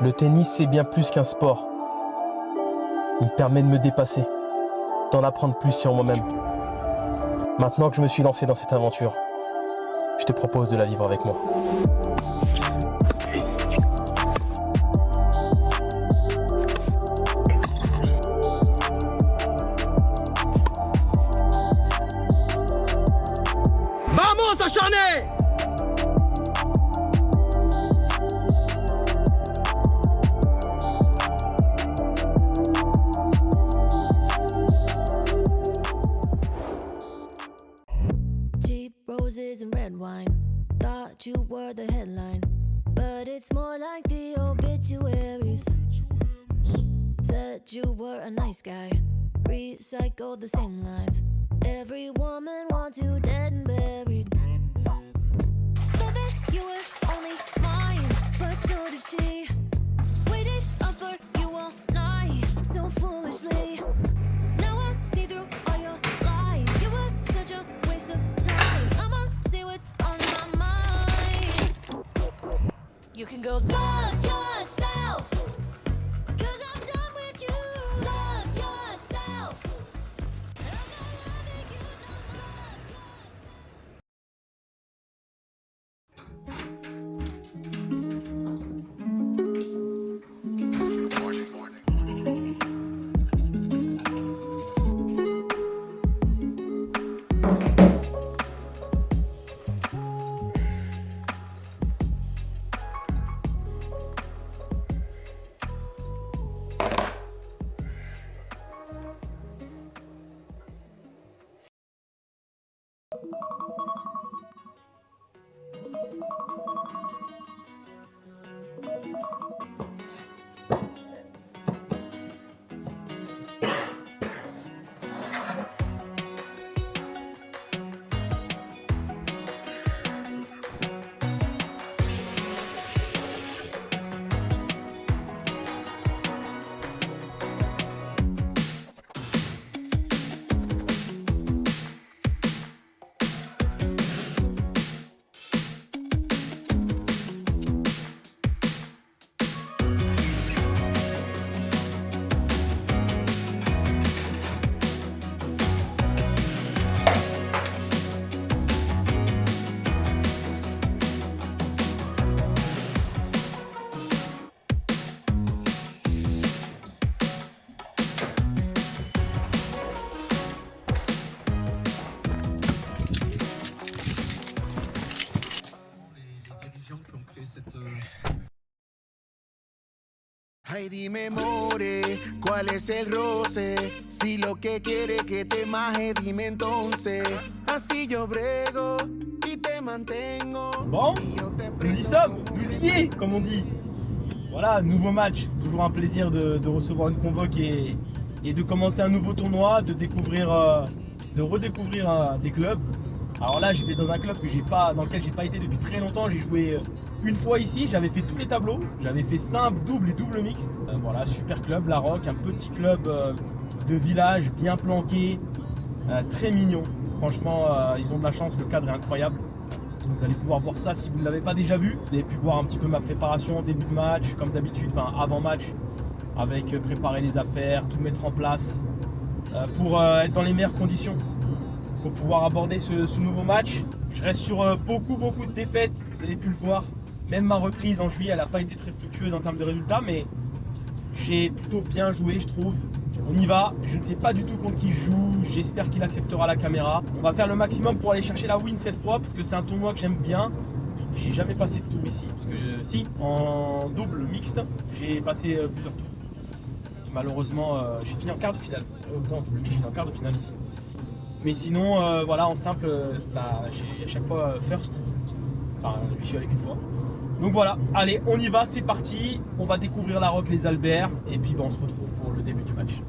Le tennis, c'est bien plus qu'un sport. Il me permet de me dépasser, d'en apprendre plus sur moi-même. Maintenant que je me suis lancé dans cette aventure, je te propose de la vivre avec moi. Vamos, acharné! Cheap roses and red wine. Thought you were the headline, but it's more like the obituaries. Said you were a nice guy, recycled the same lines. Every woman wants you dead and buried. Thought that you were only mine, but so did she. Waited up for you all night, so foolishly. Now I see through all your lies. You were such a waste of time. I'ma see what's on my mind. You can go love yourself, 'cause I'm done with you. Love yourself. I'm not loving you, no, love yourself. Ay, dime, more, ¿cuál es el roce? Si lo que quiere que te maje, dime entonces. Así yo brego y te mantengo. Bon, y yo te nous y sommes, nous y est, comme on dit. Voilà, nouveau match, toujours un plaisir de recevoir une convoque et de commencer un nouveau tournoi, de redécouvrir des clubs. Alors là, je vais dans un club dans lequel j'ai pas été depuis très longtemps. J'ai joué une fois ici, j'avais fait tous les tableaux, j'avais fait simple, double et double mixte. Voilà, super club, La Roque, un petit club de village, bien planqué, très mignon. Franchement, ils ont de la chance, le cadre est incroyable. Vous allez pouvoir voir ça si vous ne l'avez pas déjà vu. Vous avez pu voir un petit peu ma préparation, début de match, comme d'habitude, enfin avant match, avec préparer les affaires, tout mettre en place pour être dans les meilleures conditions, pour pouvoir aborder ce nouveau match. Je reste sur beaucoup de défaites, vous avez pu le voir. Même ma reprise en juillet, elle n'a pas été très fructueuse en termes de résultats, mais j'ai plutôt bien joué, je trouve. On y va, je ne sais pas du tout contre qui je joue, j'espère qu'il acceptera la caméra. On va faire le maximum pour aller chercher la win cette fois, parce que c'est un tournoi que j'aime bien. J'ai jamais passé de tour ici, parce que si, en double mixte, j'ai passé plusieurs tours. Et malheureusement, j'ai fini en quart de finale. Non, double mixte, je finis en quart de finale ici. Mais sinon, voilà, en simple, j'ai à chaque fois first. Enfin, je suis allé qu'une fois. Donc voilà, allez, on y va, c'est parti. On va découvrir La Roque, les Alberts. Et puis on se retrouve pour le début du match.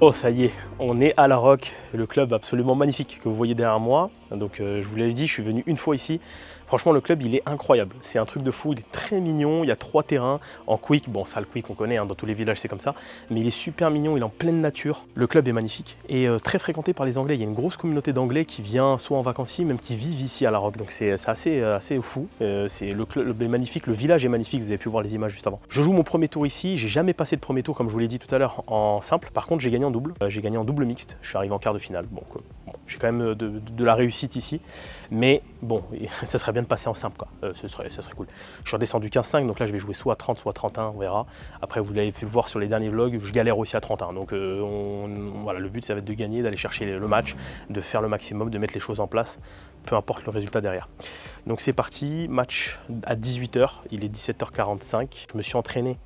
Oh ça y est, on est à La Roque, le club absolument magnifique que vous voyez derrière moi. Donc je vous l'avais dit, je suis venu une fois ici. Franchement le club il est incroyable, c'est un truc de fou, il est très mignon, il y a 3 terrains en quick, bon ça le quick on connaît, hein, dans tous les villages c'est comme ça, mais il est super mignon, il est en pleine nature, le club est magnifique et très fréquenté par les Anglais, il y a une grosse communauté d'Anglais qui vient soit en vacances ici, même qui vivent ici à La Roque, donc c'est assez fou, le club est magnifique, le village est magnifique, vous avez pu voir les images juste avant. Je joue mon premier tour ici, j'ai jamais passé de premier tour comme je vous l'ai dit tout à l'heure en simple, par contre j'ai gagné en double, j'ai gagné en double mixte, je suis arrivé en quart de finale, bon, j'ai quand même de la réussite ici, mais bon, ça serait bien de passer en simple quoi. Ce serait cool. Je suis redescendu 15-5, donc là je vais jouer soit à 30, soit à 31, on verra. Après vous l'avez pu le voir sur les derniers vlogs, je galère aussi à 31. Donc voilà, le but ça va être de gagner, d'aller chercher le match, de faire le maximum, de mettre les choses en place, peu importe le résultat derrière. Donc c'est parti, match à 18 h, il est 17 h 45. Je me suis entraîné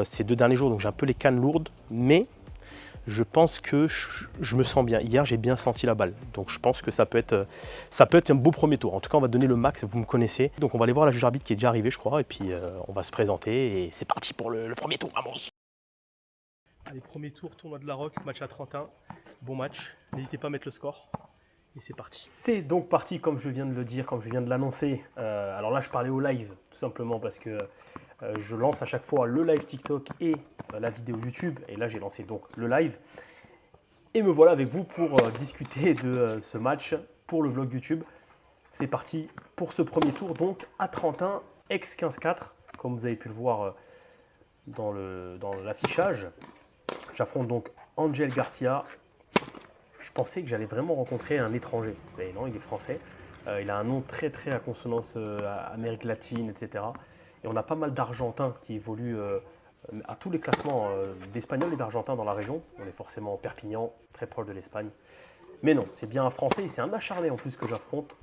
ces 2 derniers jours, donc j'ai un peu les cannes lourdes, mais je pense que je me sens bien. Hier, j'ai bien senti la balle. Donc, je pense que ça peut être un beau premier tour. En tout cas, on va donner le max, vous me connaissez. Donc, on va aller voir la juge arbitre qui est déjà arrivée, je crois. Et puis, on va se présenter. Et c'est parti pour le premier tour. Vamos. Allez, premier tour, tournoi de La Roque, match à 31. Bon match. N'hésitez pas à mettre le score. Et c'est parti. C'est donc parti, comme je viens de le dire, comme je viens de l'annoncer. Alors là, je parlais au live, tout simplement parce que je lance à chaque fois le live TikTok et la vidéo YouTube. Et là, j'ai lancé donc le live. Et me voilà avec vous pour discuter de ce match pour le vlog YouTube. C'est parti pour ce premier tour, donc à 31, ex 15-4. Comme vous avez pu le voir dans l'affichage. J'affronte donc Angel Garcia. Je pensais que j'allais vraiment rencontrer un étranger. Mais non, il est français. Il a un nom très à consonance Amérique latine, etc. Et on a pas mal d'Argentins qui évoluent à tous les classements d'Espagnols et d'Argentins dans la région. On est forcément Perpignan, très proche de l'Espagne. Mais non, c'est bien un Français et c'est un acharné en plus que j'affronte.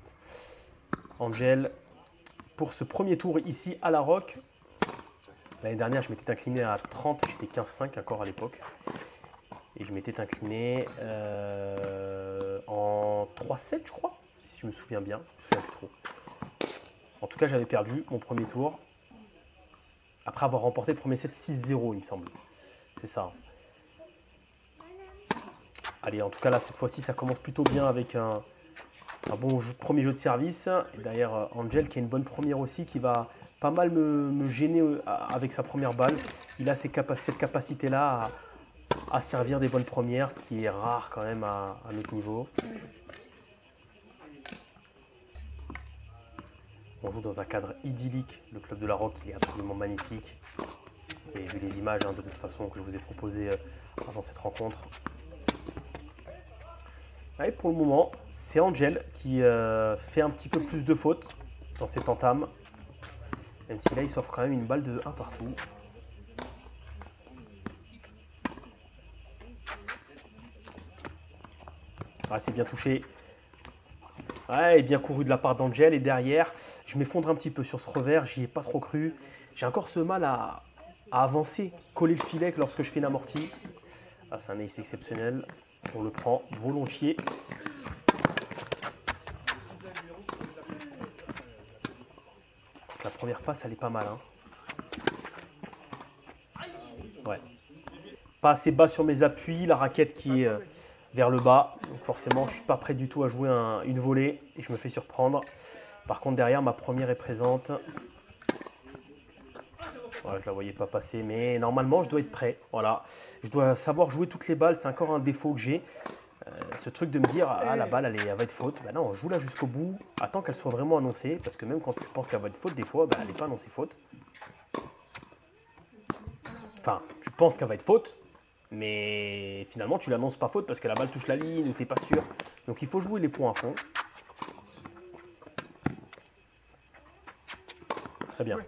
Angel, pour ce premier tour ici à La Roque. L'année dernière, je m'étais incliné à 30, j'étais 15-5 encore à l'époque. Et je m'étais incliné en 3-7, je crois, si je me souviens bien. Je me souviens plus trop. En tout cas, j'avais perdu mon premier tour. Après avoir remporté le premier set 6-0, il me semble. C'est ça. Allez, en tout cas, là, cette fois-ci, ça commence plutôt bien avec un bon premier jeu de service. Et derrière, Angel, qui a une bonne première aussi, qui va pas mal me gêner avec sa première balle. Il a cette capacité-là à servir des bonnes premières, ce qui est rare quand même à notre niveau. On joue dans un cadre idyllique. Le club de La Roque, il est absolument magnifique. Vous avez vu les images de toute façon que je vous ai proposées avant cette rencontre. Et pour le moment, c'est Angel qui fait un petit peu plus de fautes dans cette entame. Même si là, il s'offre quand même une balle de 1 partout. Ah, c'est bien touché. Ouais, et bien couru de la part d'Angel. Et derrière, je m'effondre un petit peu sur ce revers. J'y ai pas trop cru. J'ai encore ce mal à avancer, coller le filet lorsque je fais une amortie. Ah, c'est un ace exceptionnel. On le prend volontiers. La première passe, elle est pas mal. Hein. Ouais. Pas assez bas sur mes appuis. La raquette qui est vers le bas. Donc forcément, je ne suis pas prêt du tout à jouer une volée. Et je me fais surprendre. Par contre, derrière, ma première est présente. Ouais, je ne la voyais pas passer. Mais normalement, je dois être prêt. Voilà. Je dois savoir jouer toutes les balles. C'est encore un défaut que j'ai. Ce truc de me dire, ah, la balle, elle va être faute. Ben non, joue-la jusqu'au bout. Attends qu'elle soit vraiment annoncée. Parce que même quand tu penses qu'elle va être faute, des fois, ben, elle n'est pas annoncée faute. Enfin, tu penses qu'elle va être faute. Mais finalement, tu l'annonces pas faute parce que la balle touche la ligne ou tu n'es pas sûr. Donc, il faut jouer les points à fond. Très bien.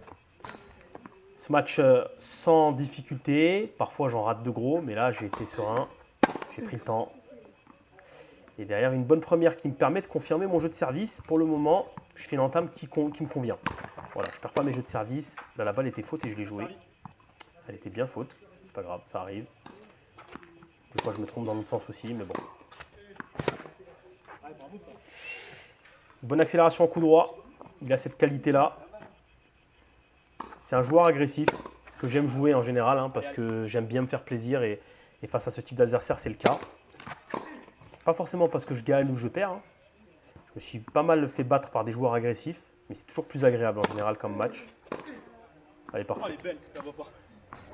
Ce match sans difficulté. Parfois, j'en rate de gros. Mais là, j'ai été serein. J'ai pris le temps. Et derrière, une bonne première qui me permet de confirmer mon jeu de service. Pour le moment, je fais une entame qui me convient. Voilà, je ne perds pas mes jeux de service. Là, la balle était faute et je l'ai jouée. Elle était bien faute. C'est pas grave, ça arrive. Des fois, je me trompe dans l'autre sens aussi, mais bon. Bonne accélération en coup droit. Il a cette qualité-là. C'est un joueur agressif. Ce que j'aime jouer en général, hein, parce que j'aime bien me faire plaisir et Et face à ce type d'adversaire, c'est le cas. Pas forcément parce que je gagne ou je perds. Hein. Je me suis pas mal fait battre par des joueurs agressifs, mais c'est toujours plus agréable en général comme match. Allez, parfait. Oh, elle est belle, ça va pas.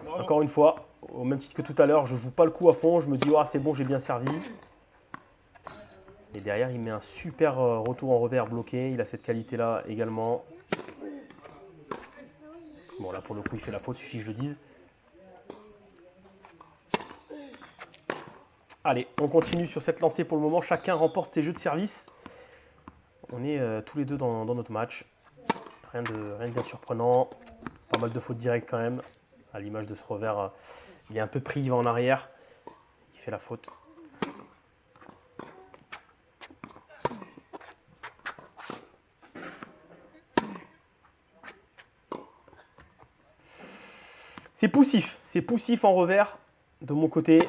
Bravo. Encore une fois, au même titre que tout à l'heure, je joue pas le coup à fond, je me dis oh, c'est bon, j'ai bien servi. Et derrière, il met un super retour en revers bloqué, il a cette qualité-là également. Bon, là pour le coup, il fait la faute, suffit que je le dise. Allez, on continue sur cette lancée pour le moment, chacun remporte ses jeux de service. On est tous les deux dans notre match. Rien de bien surprenant, pas mal de fautes directes quand même. À l'image de ce revers, il est un peu pris, il va en arrière, il fait la faute. C'est poussif en revers de mon côté.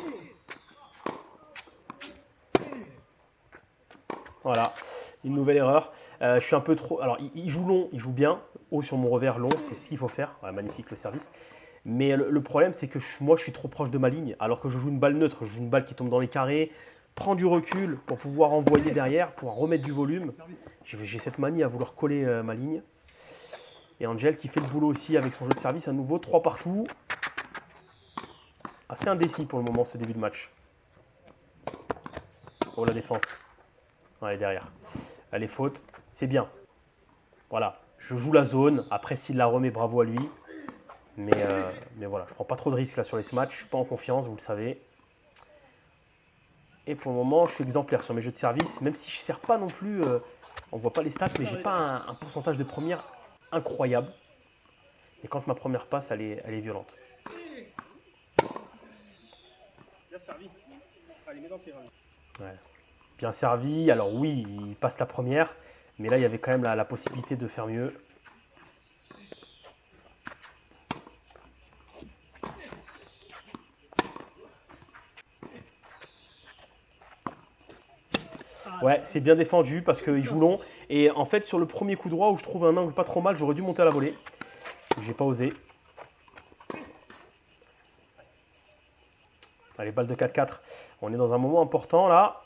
Voilà, une nouvelle erreur. Je suis un peu trop. Alors, il joue long, il joue bien. Haut sur mon revers long, c'est ce qu'il faut faire. Ouais, magnifique le service. Mais le problème, c'est que moi, je suis trop proche de ma ligne. Alors que je joue une balle neutre, je joue une balle qui tombe dans les carrés. Prends du recul pour pouvoir envoyer derrière, pour remettre du volume. J'ai cette manie à vouloir coller ma ligne. Et Angel qui fait le boulot aussi avec son jeu de service à nouveau. 3 partout. Assez indécis pour le moment ce début de match. Oh la défense. Ouais, derrière. Elle est faute. C'est bien. Voilà. Je joue la zone. Après, s'il la remet, bravo à lui. Mais voilà, je ne prends pas trop de risques là sur les matchs. Je ne suis pas en confiance, vous le savez. Et pour le moment, je suis exemplaire sur mes jeux de service. Même si je ne sers pas non plus, on ne voit pas les stats, mais je n'ai pas un pourcentage de première incroyable. Et quand ma première passe, elle est violente. Bien servi. Allez, mets dans tes reins. Ouais. Bien servi. Alors oui, il passe la première. Mais là, il y avait quand même la possibilité de faire mieux. Ouais, c'est bien défendu parce qu'il joue long. Et en fait, sur le premier coup droit où je trouve un angle pas trop mal, j'aurais dû monter à la volée. J'ai pas osé. Allez, balle de 4-4. On est dans un moment important là.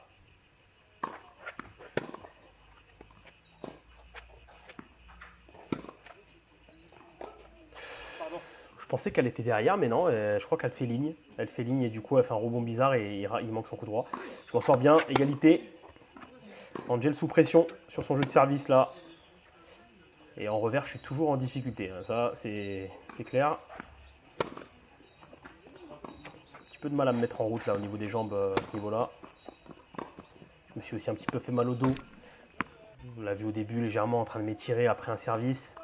Je pensais qu'elle était derrière, mais non, je crois qu'elle fait ligne. Elle fait ligne et du coup, elle fait un rebond bizarre et il manque son coup droit. Je m'en sors bien, égalité. Angel sous pression sur son jeu de service là. Et en revers, je suis toujours en difficulté. Ça, c'est clair. Un petit peu de mal à me mettre en route là au niveau des jambes à ce niveau-là. Je me suis aussi un petit peu fait mal au dos. Vous l'avez vu au début, légèrement en train de m'étirer après un service.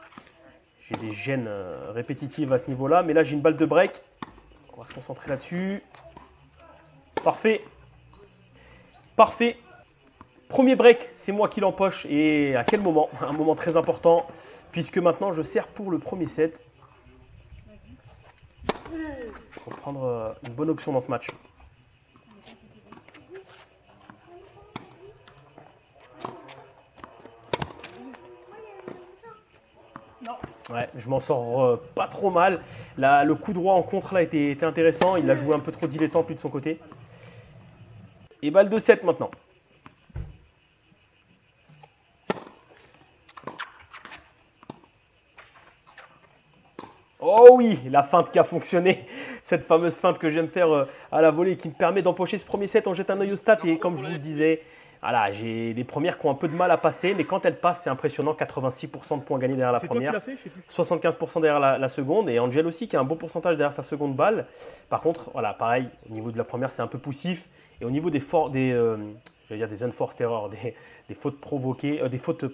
J'ai des gênes répétitives à ce niveau-là. Mais là, j'ai une balle de break. On va se concentrer là-dessus. Parfait. Parfait. Premier break, c'est moi qui l'empoche. Et à quel moment? Un moment très important. Puisque maintenant, je sers pour le premier set. Pour prendre une bonne option dans ce match. Ouais, je m'en sors pas trop mal. Là, le coup droit en contre là était intéressant. Il a joué un peu trop dilettante lui de son côté. Et balle de 7 maintenant. Oh oui, la feinte qui a fonctionné. Cette fameuse feinte que j'aime faire à la volée qui me permet d'empocher ce premier set. On jette un œil au stat et comme je vous le disais, voilà, j'ai des premières qui ont un peu de mal à passer, mais quand elles passent, c'est impressionnant. 86% de points gagnés derrière la première, 75% derrière la seconde, et Angel aussi qui a un bon pourcentage derrière sa seconde balle. Par contre, voilà, pareil, au niveau de la première, c'est un peu poussif, et au niveau des unforced errors, des fautes provoquées, des fautes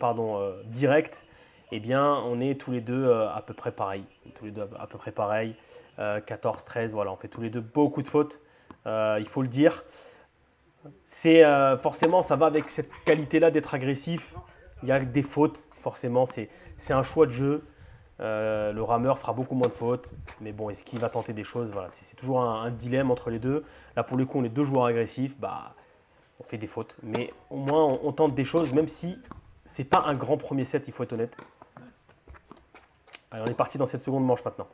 directes, eh bien, on est tous les deux à peu près pareil. 14, 13, voilà, on fait tous les deux beaucoup de fautes, il faut le dire. C'est forcément, ça va avec cette qualité-là d'être agressif. Il y a des fautes, forcément, c'est un choix de jeu. Le rameur fera beaucoup moins de fautes, mais bon, est-ce qu'il va tenter des choses? Voilà, c'est toujours un dilemme entre les deux. Là, pour le coup, on est deux joueurs agressifs, bah, on fait des fautes, mais au moins, on tente des choses, même si c'est pas un grand premier set, il faut être honnête. Allez, on est parti dans cette seconde manche maintenant.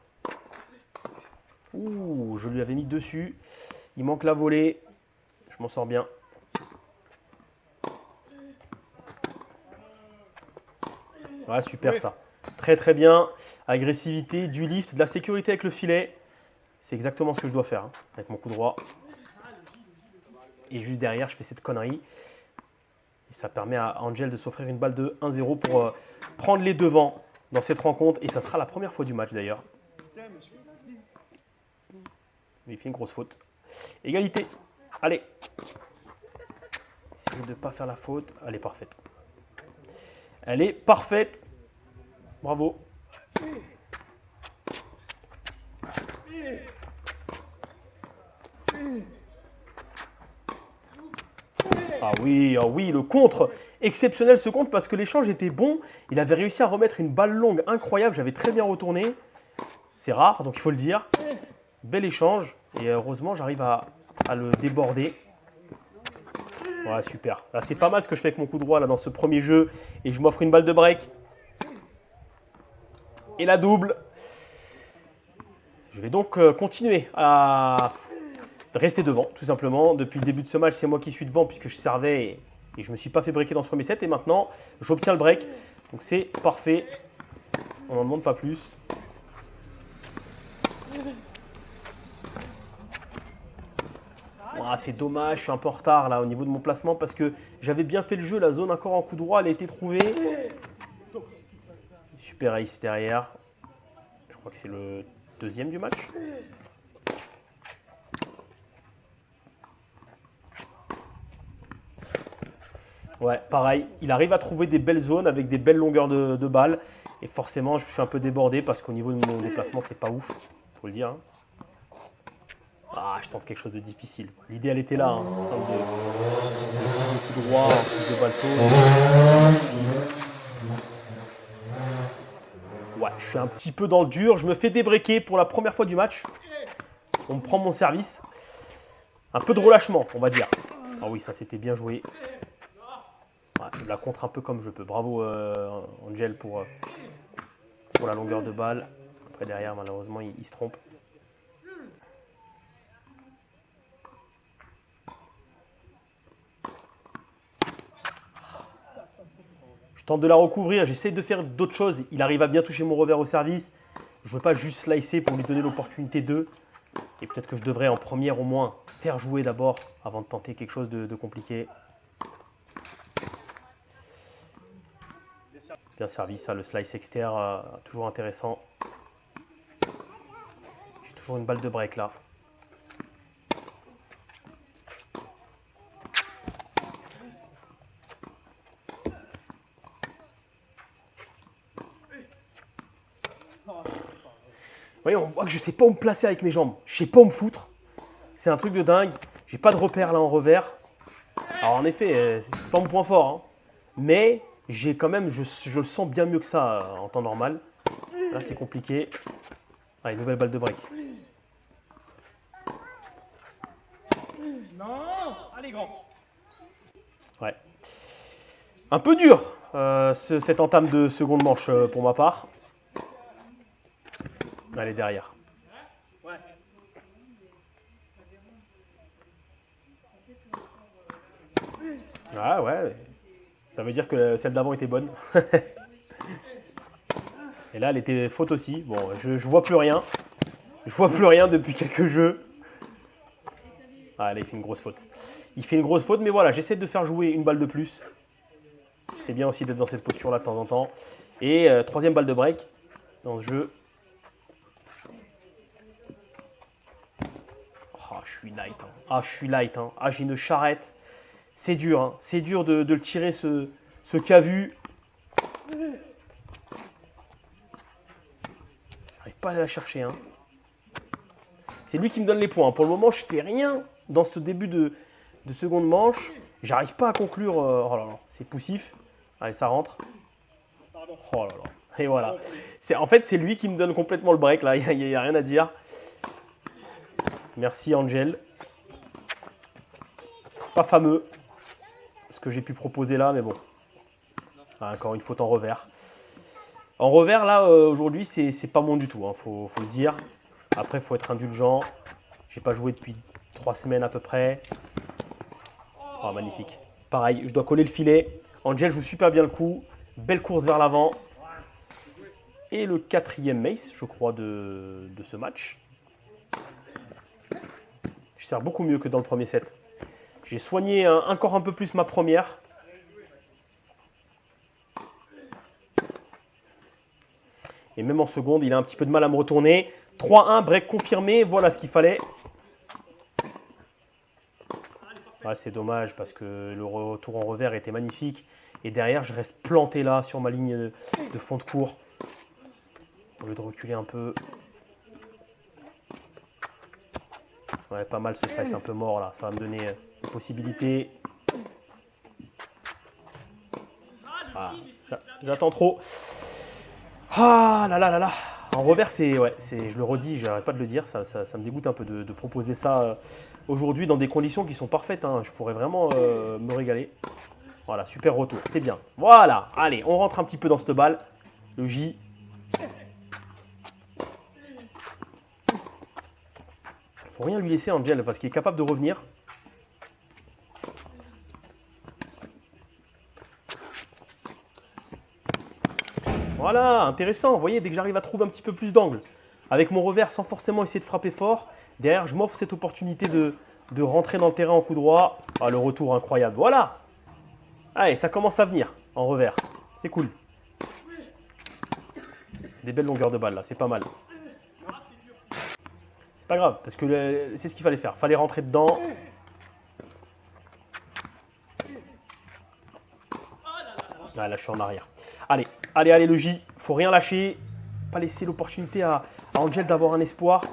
Ouh, je lui avais mis dessus. Il manque la volée. Je m'en sors bien. Ouais, super ça. Très très bien. Agressivité, du lift, de la sécurité avec le filet. C'est exactement ce que je dois faire hein, avec mon coup droit. Et juste derrière, je fais cette connerie. Et ça permet à Angel de s'offrir une balle de 1-0 pour prendre les devants dans cette rencontre. Et ça sera la première fois du match d'ailleurs. Il fait une grosse faute. Égalité. Allez. Essayez de ne pas faire la faute. Elle est parfaite. Elle est parfaite. Bravo. Ah oui, le contre. Exceptionnel ce contre parce que l'échange était bon. Il avait réussi à remettre une balle longue incroyable. J'avais très bien retourné. C'est rare, donc il faut le dire. Bel échange. Et heureusement, j'arrive à le déborder. Voilà, super. Là, c'est pas mal ce que je fais avec mon coup droit là, dans ce premier jeu. Et je m'offre une balle de break. Et la double. Je vais donc continuer à rester devant, tout simplement. Depuis le début de ce match, c'est moi qui suis devant puisque je servais et je ne me suis pas fait breaker dans ce premier set. Et maintenant, j'obtiens le break. Donc c'est parfait. On n'en demande pas plus. Ah, c'est dommage, je suis un peu en retard là au niveau de mon placement parce que j'avais bien fait le jeu. La zone encore en coup droit, elle a été trouvée. Super ace derrière. Je crois que c'est le deuxième du match. Ouais, pareil, il arrive à trouver des belles zones avec des belles longueurs de balles. Et forcément, je suis un peu débordé parce qu'au niveau de mon déplacement, c'est pas ouf, faut le dire. Hein. Ah, je tente quelque chose de difficile. L'idée, elle était là, hein, en forme de coup droit, de balto. Ouais, je suis un petit peu dans le dur. Je me fais débreaker pour la première fois du match. On me prend mon service. Un peu de relâchement, on va dire. Ah oui, ça, c'était bien joué. Ouais, je la contre un peu comme je peux. Bravo, Angel, pour la longueur de balle. Après, derrière, malheureusement, il se trompe. Je tente de la recouvrir, j'essaie de faire d'autres choses. Il arrive à bien toucher mon revers au service. Je ne veux pas juste slicer pour lui donner l'opportunité d'eux. Et peut-être que je devrais en première au moins faire jouer d'abord avant de tenter quelque chose de compliqué. Bien servi ça, le slice externe, toujours intéressant. J'ai toujours une balle de break là. Vous voyez, on voit que je ne sais pas où me placer avec mes jambes. Je ne sais pas où me foutre. C'est un truc de dingue. J'ai pas de repère là en revers. Alors en effet, c'est pas mon point fort. Hein. Mais j'ai quand même, je le sens bien mieux que ça en temps normal. Là, c'est compliqué. Allez, nouvelle balle de break. Non, allez grand. Ouais. Un peu dur cette entame de seconde manche pour ma part. Allez, derrière. Ouais. Ah ouais. Ça veut dire que celle d'avant était bonne. Et là, elle était faute aussi. Bon, je vois plus rien. Je vois plus rien depuis quelques jeux. Ah, là, il fait une grosse faute. Il fait une grosse faute, mais voilà, j'essaie de faire jouer une balle de plus. C'est bien aussi d'être dans cette posture-là de temps en temps. Et troisième balle de break dans ce jeu. Oh, je suis light. Hein. Ah, je suis light. Hein. Ah, j'ai une charrette. C'est dur. Hein. C'est dur de le tirer, ce cavu. J'arrive pas à la chercher. Hein. C'est lui qui me donne les points. Pour le moment, je fais rien dans ce début de seconde manche. J'arrive pas à conclure. Oh là là, c'est poussif. Allez, ça rentre. Oh là là. Et voilà. En fait, c'est lui qui me donne complètement le break. Là, il n'y a rien à dire. Merci, Angel. Pas fameux ce que j'ai pu proposer là, mais bon. Ah, encore une faute en revers. En revers, là, aujourd'hui, c'est pas bon du tout. Hein, faut le dire. Après, il faut être indulgent. J'ai pas joué depuis 3 semaines à peu près. Oh, magnifique. Pareil, je dois coller le filet. Angel joue super bien le coup. Belle course vers l'avant. Et le 4e mace, je crois, de ce match. Je sers beaucoup mieux que dans le premier set. J'ai soigné encore un peu plus ma première. Et même en seconde, il a un petit peu de mal à me retourner. 3-1, break confirmé. Voilà ce qu'il fallait. Ah, c'est dommage parce que le retour en revers était magnifique. Et derrière, je reste planté là sur ma ligne de fond de cours. Au lieu de reculer un peu. Ouais, pas mal ce strike un peu mort là. Ça va me donner des possibilités. Ah, j'attends trop. Ah là là là là. En revers, je le redis, j'arrête pas de le dire, ça me dégoûte un peu de proposer ça aujourd'hui dans des conditions qui sont parfaites. Hein. Je pourrais vraiment me régaler. Voilà, super retour, c'est bien. Voilà, allez, on rentre un petit peu dans cette balle. Le J. Faut rien lui laisser, Angel, parce qu'il est capable de revenir. Voilà, intéressant. Vous voyez, dès que j'arrive à trouver un petit peu plus d'angle, avec mon revers sans forcément essayer de frapper fort, derrière, je m'offre cette opportunité de rentrer dans le terrain en coup droit. Ah, le retour incroyable. Voilà. Allez, ça commence à venir en revers. C'est cool. Des belles longueurs de balle là, c'est pas mal. C'est pas grave, parce que c'est ce qu'il fallait faire. Fallait rentrer dedans. Ah, là, je suis en arrière. Allez, allez, allez, le J. Faut rien lâcher. Pas laisser l'opportunité à Angel d'avoir un espoir.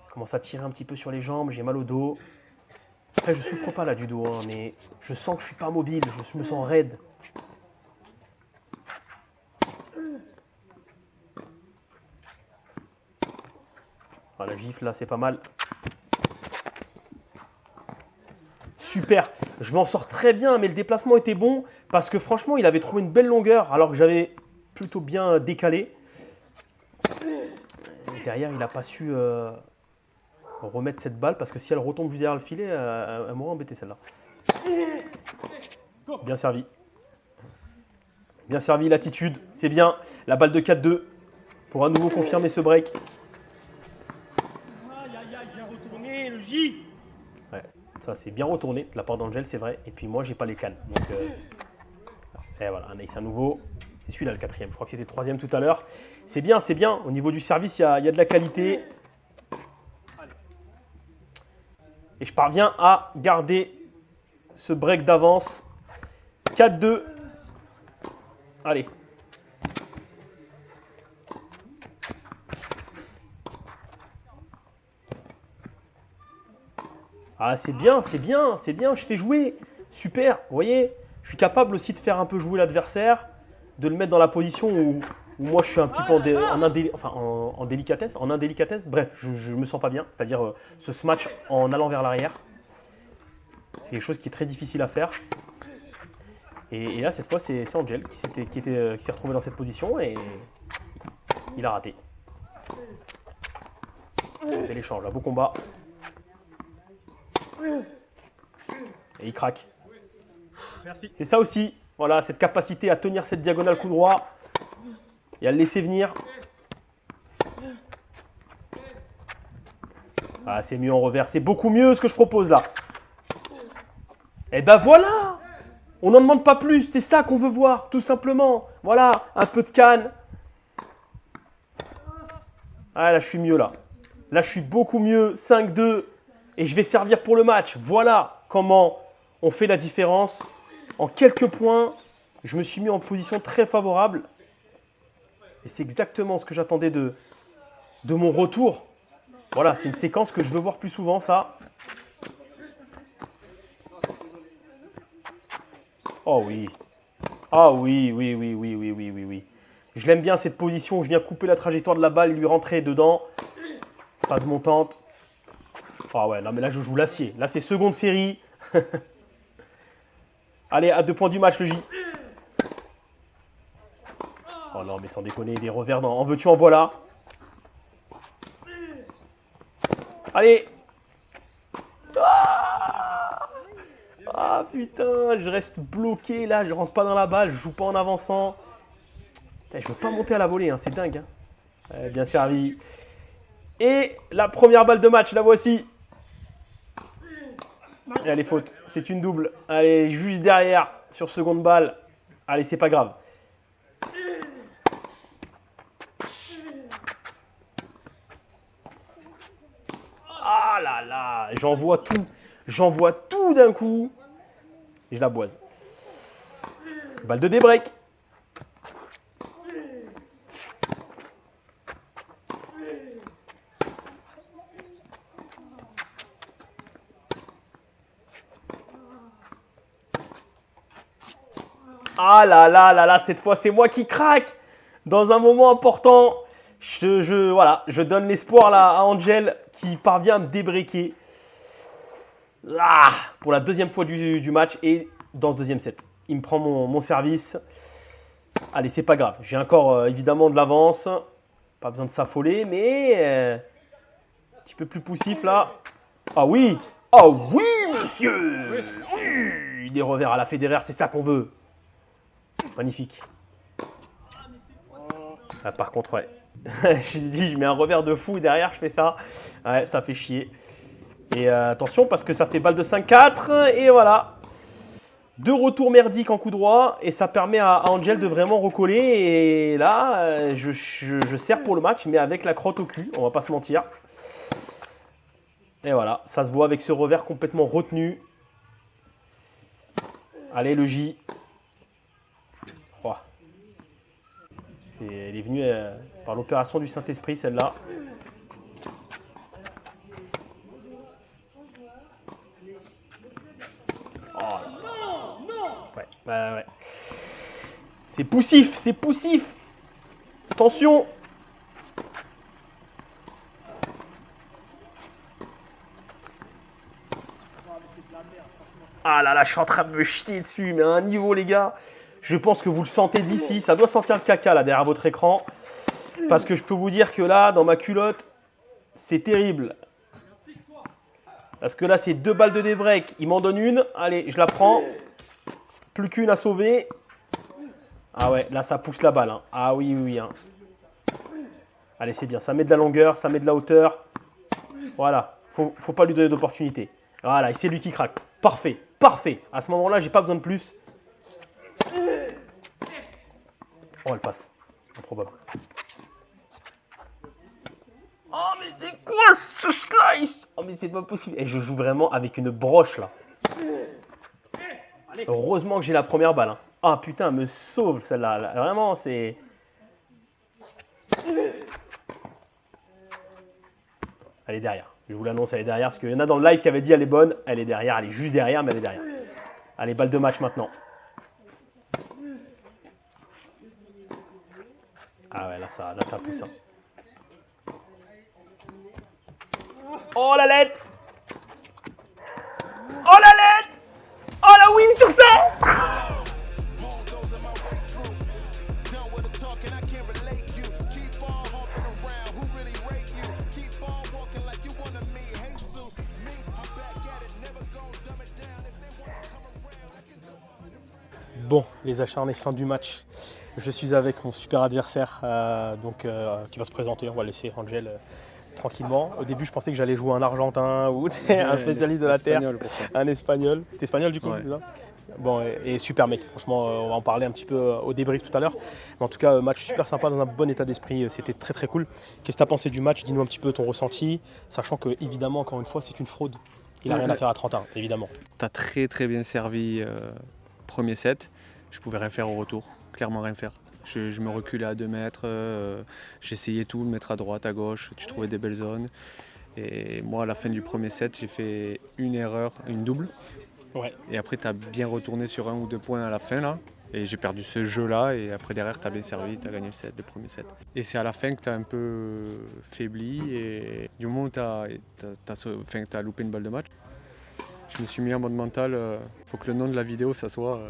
Je commence à tirer un petit peu sur les jambes. J'ai mal au dos. Après, je souffre pas là du dos, hein, mais je sens que je suis pas mobile. Je me sens raide. Ah, la gifle là, c'est pas mal. Super, je m'en sors très bien, mais le déplacement était bon parce que franchement, il avait trouvé une belle longueur alors que j'avais plutôt bien décalé. Et derrière, il n'a pas su remettre cette balle parce que si elle retombe juste derrière le filet, elle m'aurait embêté celle-là. Bien servi. Bien servi, l'attitude, c'est bien. La balle de 4-2 pour à nouveau confirmer ce break. Aïe, aïe, aïe, bien retourné, le J. Ouais, ça c'est bien retourné de la part d'Angel, c'est vrai. Et puis moi, j'ai pas les cannes. Donc, et voilà, un ace à nouveau. C'est celui-là le 4e. Je crois que c'était le 3e tout à l'heure. C'est bien, c'est bien. Au niveau du service, il y a de la qualité. Et je parviens à garder ce break d'avance. 4-2. Allez. Ah, c'est bien, c'est bien, c'est bien. Je fais jouer. Super. Vous voyez, je suis capable aussi de faire un peu jouer l'adversaire, de le mettre dans la position où moi je suis un petit peu en indélicatesse. Bref, je me sens pas bien. C'est-à-dire ce smash en allant vers l'arrière. C'est quelque chose qui est très difficile à faire. Et là, cette fois, c'est Angel qui s'est retrouvé dans cette position et il a raté. Bel échange, un beau combat. Et il craque. Merci. C'est ça aussi, voilà, cette capacité à tenir cette diagonale coup droit et à le laisser venir. Ah, c'est mieux en revers, c'est beaucoup mieux ce que je propose là. Et ben voilà, on n'en demande pas plus, c'est ça qu'on veut voir, tout simplement. Voilà, un peu de canne. Ah, là, je suis mieux là. Là, je suis beaucoup mieux, 5-2. Et je vais servir pour le match. Voilà comment on fait la différence. En quelques points, je me suis mis en position très favorable. Et c'est exactement ce que j'attendais de mon retour. Voilà, c'est une séquence que je veux voir plus souvent, ça. Oh oui. Ah oui, oui, oui, oui, oui, oui, oui, oui. Je l'aime bien cette position où je viens couper la trajectoire de la balle et lui rentrer dedans. Phase montante. Ah ouais, non mais là je joue l'acier. Là c'est seconde série. Allez, à 2 points du match le J. Oh non mais sans déconner, des revers dans en veux-tu en voilà. Allez. Ah putain, je reste bloqué là, je rentre pas dans la balle, je joue pas en avançant. Putain, je veux pas monter à la volée, hein, c'est dingue. Hein. Bien servi. Et la première balle de match, la voici. Et allez, faute. C'est une double. Allez, juste derrière, sur seconde balle. Allez, c'est pas grave. Ah là là, j'envoie tout. J'envoie tout d'un coup. Et je la boise. Balle de débreak. Ah là là là là, cette fois c'est moi qui craque. Dans un moment important, voilà, je donne l'espoir là à Angel qui parvient à me débreaker. Ah, pour la deuxième fois du match et dans ce deuxième set. Il me prend mon service. Allez, c'est pas grave. J'ai encore évidemment de l'avance. Pas besoin de s'affoler, mais un petit peu plus poussif là. Ah oui! Ah oui, monsieur! Oui! Des revers à la Federer, c'est ça qu'on veut. Magnifique. Ah, par contre, ouais. J'ai dit, je mets un revers de fou et derrière, je fais ça. Ouais, ça fait chier. Et attention, parce que ça fait balle de 5-4. Et voilà. 2 retours merdiques en coup droit. Et ça permet à Angel de vraiment recoller. Et là, je sers pour le match, mais avec la crotte au cul. On va pas se mentir. Et voilà, ça se voit avec ce revers complètement retenu. Allez, le J. Oh. Elle est venue par l'opération du Saint-Esprit, celle-là. Oh là là. Ouais. C'est poussif, c'est poussif. Attention. Ah là là, je suis en train de me chier dessus, mais à un niveau, les gars. Je pense que vous le sentez d'ici. Ça doit sentir le caca là derrière votre écran. Parce que je peux vous dire que là, dans ma culotte, c'est terrible. Parce que là, c'est 2 balles de débreak. Il m'en donne une. Allez, je la prends. Plus qu'une à sauver. Ah ouais, là, ça pousse la balle. Hein. Ah oui, oui, oui. Hein. Allez, c'est bien. Ça met de la longueur, ça met de la hauteur. Voilà. Faut pas lui donner d'opportunité. Voilà, et c'est lui qui craque. Parfait, parfait. À ce moment-là, j'ai pas besoin de plus. Oh, elle passe. Improbable. Oh, mais c'est quoi ce slice? Oh, mais c'est pas possible. Et je joue vraiment avec une broche, là. Heureusement que j'ai la première balle. Hein. Ah, putain, elle me sauve, celle-là. Vraiment, c'est... Elle est derrière. Je vous l'annonce, elle est derrière. Parce qu'il y en a dans le live qui avait dit elle est bonne. Elle est derrière. Elle est juste derrière, mais elle est derrière. Allez, balle de match maintenant. Ah ouais, là ça pousse. Hein. Oh la lettre! Oh la lettre! Oh la win sur ça! Bon, les acharnés, fin du match. Je suis avec mon super adversaire qui va se présenter. On va laisser Angel tranquillement. Au début, je pensais que j'allais jouer un Argentin ou un spécialiste de la terre, un Espagnol. T'es espagnol du coup? Ouais. Bon, et super mec. Franchement, on va en parler un petit peu au débrief tout à l'heure. Mais en tout cas, match super sympa, dans un bon état d'esprit. C'était très très cool. Qu'est-ce que tu as pensé du match? Dis-nous un petit peu ton ressenti. Sachant que, évidemment, encore une fois, c'est une fraude. Il n'a rien à faire à 31, évidemment. T'as très bien servi premier set. Je pouvais rien faire au retour, clairement rien faire. Je me reculais à 2 mètres, j'essayais tout, de mettre à droite, à gauche, tu trouvais des belles zones. Et moi, à la fin du premier set, j'ai fait une erreur, une double. Ouais. Et après, tu as bien retourné sur 1 ou 2 points à la fin, là. Et j'ai perdu ce jeu-là. Et après, derrière, tu as bien servi, tu as gagné le premier set. Et c'est à la fin que tu as un peu faibli. Et du moment où tu as loupé une balle de match, je me suis mis en mode mental. Faut que le nom de la vidéo, ça soit...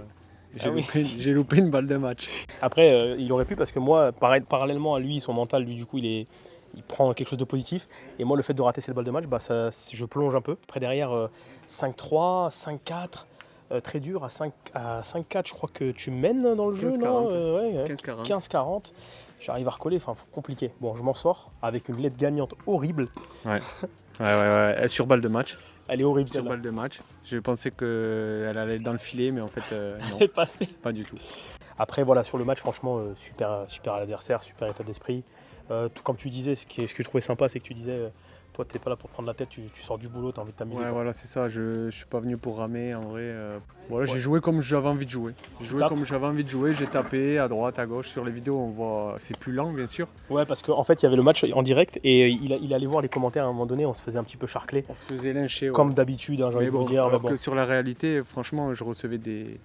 J'ai loupé une balle de match. Après, il aurait pu parce que moi, parallèlement à lui, son mental, lui, du coup, il il prend quelque chose de positif. Et moi, le fait de rater cette balle de match, je plonge un peu. Après, derrière, 5-3, 5-4, très dur. À 5-4, je crois que tu mènes dans le jeu, 15-40. non 15-40. 15-40. J'arrive à recoller, compliqué. Bon, je m'en sors avec une lettre gagnante horrible. Ouais. Sur balle de match. Elle est horrible, Sur celle-là. balle de match. Je pensais qu'elle allait être dans le filet, mais en fait, non, Elle est passée. pas du tout. Après, voilà, sur le match, franchement, super à l'adversaire, super état d'esprit. Tout comme tu disais, ce que je trouvais sympa, c'est que tu disais, toi, tu n'es pas là pour prendre la tête, tu sors du boulot, tu as envie de t'amuser. Ouais, voilà, c'est ça. Je suis pas venu pour ramer, en vrai. Voilà, j'ai joué comme j'avais envie de jouer. J'ai tapé à droite, à gauche. Sur les vidéos, on voit, c'est plus lent, bien sûr. Ouais, parce qu'en fait, il y avait le match en direct et il allait voir les commentaires à un moment donné, on se faisait un petit peu charcler. On se faisait lyncher. Comme d'habitude, j'ai envie de vous dire. Alors que sur la réalité, franchement, je recevais des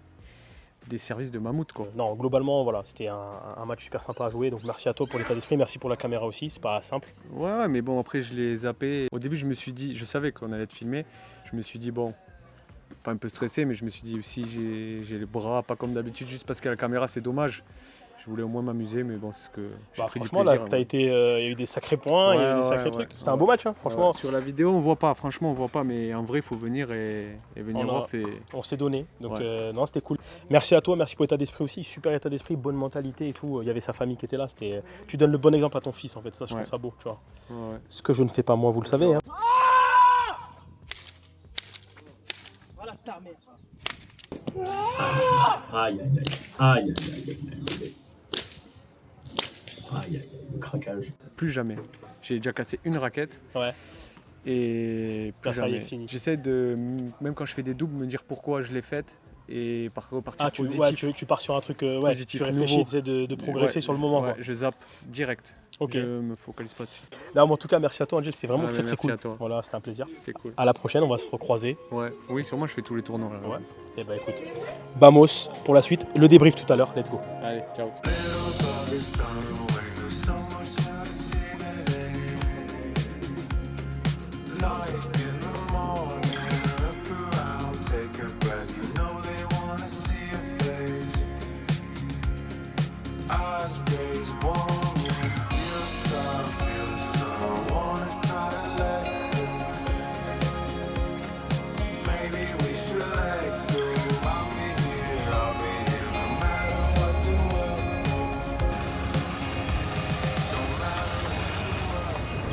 services de mammouth, quoi. Non, globalement, voilà, c'était un match super sympa à jouer. Donc merci à toi pour l'état d'esprit, merci pour la caméra aussi, c'est pas simple. Ouais, mais bon, après, je l'ai zappé. Au début, je me suis dit, je savais qu'on allait être filmé. Je me suis dit, bon, pas un peu stressé, mais je me suis dit, si j'ai les bras pas comme d'habitude, juste parce que la caméra, c'est dommage. Je voulais au moins m'amuser, mais bon, c'est ce que j'ai pris du franchement, plaisir. là, il y a eu des sacrés points, il y a eu des sacrés trucs. C'était un beau match, hein, franchement. Ouais, sur la vidéo, on voit pas, franchement, on voit pas, mais en vrai, il faut venir et venir voir. On s'est donné, donc non, c'était cool. Merci à toi, merci pour l'état d'esprit aussi, super état d'esprit, bonne mentalité et tout. Il y avait sa famille qui était là, tu donnes le bon exemple à ton fils, en fait, ça, je trouve ça beau, tu vois. Ouais. Ce que je ne fais pas moi, vous le savez. Hein. Voilà ta mère. Aïe, aïe, le craquage. Plus jamais. J'ai déjà cassé une raquette. Ouais. Et plus Ça y est, jamais. fini. J'essaie de, même quand je fais des doubles, me dire pourquoi je l'ai faite et repartir positif. Tu pars sur un truc, Positif, tu réfléchis, nouveau. tu essaies de progresser sur le moment. Ouais, Quoi. je zappe direct. Ok. Je me focalise pas dessus. Là, en tout cas, merci à toi, Angel, c'est vraiment très merci cool. à toi. Voilà, c'était un plaisir. C'était cool. À la prochaine, on va se recroiser. Ouais. Oui, sûrement, je fais tous les tournois. Là. Ouais. Et bah écoute, vamos pour la suite. Le débrief tout à l'heure, let's go. Allez, ciao.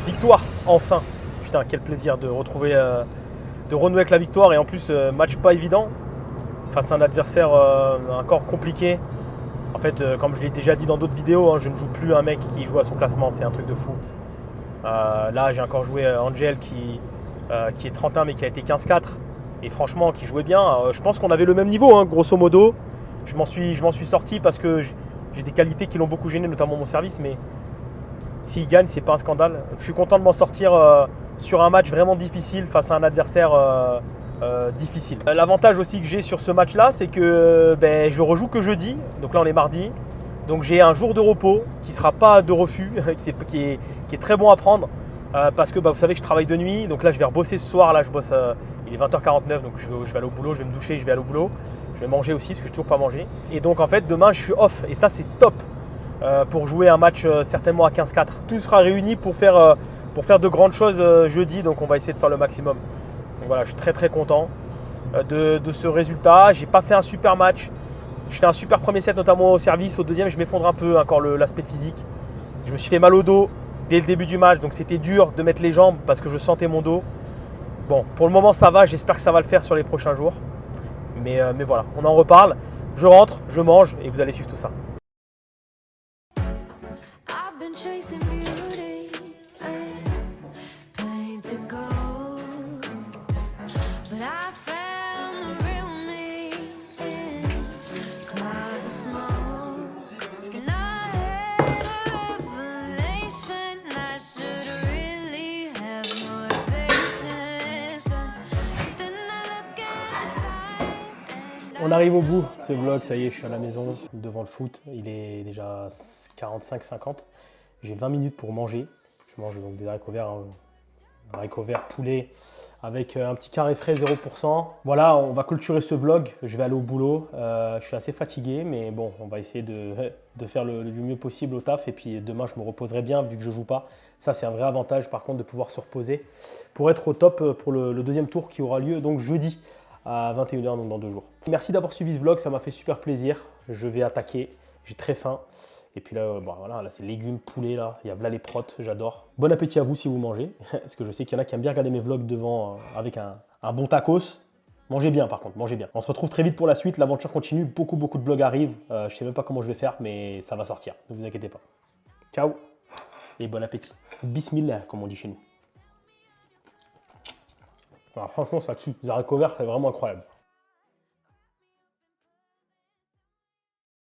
Victoire, enfin. Putain, quel plaisir de retrouver, de renouer avec la victoire. Et en plus, match pas évident. Face à un adversaire encore compliqué. En fait, comme je l'ai déjà dit dans d'autres vidéos, hein, je ne joue plus un mec qui joue à son classement, c'est un truc de fou. Là, j'ai encore joué Angel qui est 31 mais qui a été 15-4. Et franchement, qui jouait bien. Je pense qu'on avait le même niveau, hein, grosso modo. Je m'en suis sorti parce que j'ai des qualités qui l'ont beaucoup gêné, notamment mon service. Mais s'il gagne, c'est pas un scandale. Je suis content de m'en sortir sur un match vraiment difficile face à un adversaire difficile. L'avantage aussi que j'ai sur ce match-là, c'est que je rejoue que jeudi. Donc là, on est mardi. Donc j'ai un jour de repos qui ne sera pas de refus, qui est très bon à prendre. Parce que vous savez que je travaille de nuit. Donc là, je vais rebosser ce soir. Là, je bosse. Il est 20h49, donc je vais aller au boulot. Je vais me doucher, je vais aller au boulot. Je vais manger aussi parce que je n'ai toujours pas mangé. Et donc en fait, demain, je suis off. Et ça, c'est top pour jouer un match certainement à 15-4. Tout sera réuni pour faire de grandes choses jeudi. Donc on va essayer de faire le maximum. Donc voilà, je suis très très content de ce résultat. J'ai pas fait un super match. Je fais un super premier set, notamment au service. Au deuxième, je m'effondre un peu, encore l'aspect physique. Je me suis fait mal au dos dès le début du match, donc c'était dur de mettre les jambes parce que je sentais mon dos. Bon, pour le moment, ça va. J'espère que ça va le faire sur les prochains jours. Mais voilà, on en reparle. Je rentre, je mange et vous allez suivre tout ça. I've been chasing beauty and painted gold, but I found the real me in clouds of smoke. And I had a revelation. I should really have more patience. But then I look at the time and On arrive au bout de ce vlog, ça y est, je suis à la maison devant le foot. Il est déjà 45-50. J'ai 20 minutes pour manger. Je mange donc des haricots verts, hein, haricots verts, poulet, avec un petit carré frais 0%. Voilà, on va clôturer ce vlog. Je vais aller au boulot. Je suis assez fatigué, mais bon, on va essayer de faire le mieux possible au taf. Et puis demain, je me reposerai bien vu que je ne joue pas. Ça, c'est un vrai avantage, par contre, de pouvoir se reposer pour être au top pour le deuxième tour qui aura lieu donc jeudi à 21 h, donc dans 2 jours. Merci d'avoir suivi ce vlog, ça m'a fait super plaisir. Je vais attaquer, j'ai très faim. Et puis là, bon, voilà, là c'est légumes, poulet, là. Il y a là les protes, j'adore. Bon appétit à vous si vous mangez. Parce que je sais qu'il y en a qui aiment bien regarder mes vlogs devant avec un bon tacos. Mangez bien par contre, mangez bien. On se retrouve très vite pour la suite, l'aventure continue, beaucoup de vlogs arrivent. Je ne sais même pas comment je vais faire, mais ça va sortir, ne vous inquiétez pas. Ciao et bon appétit. Bismillah, comme on dit chez nous. Alors, franchement, ça tue. Les haricots verts, c'est vraiment incroyable.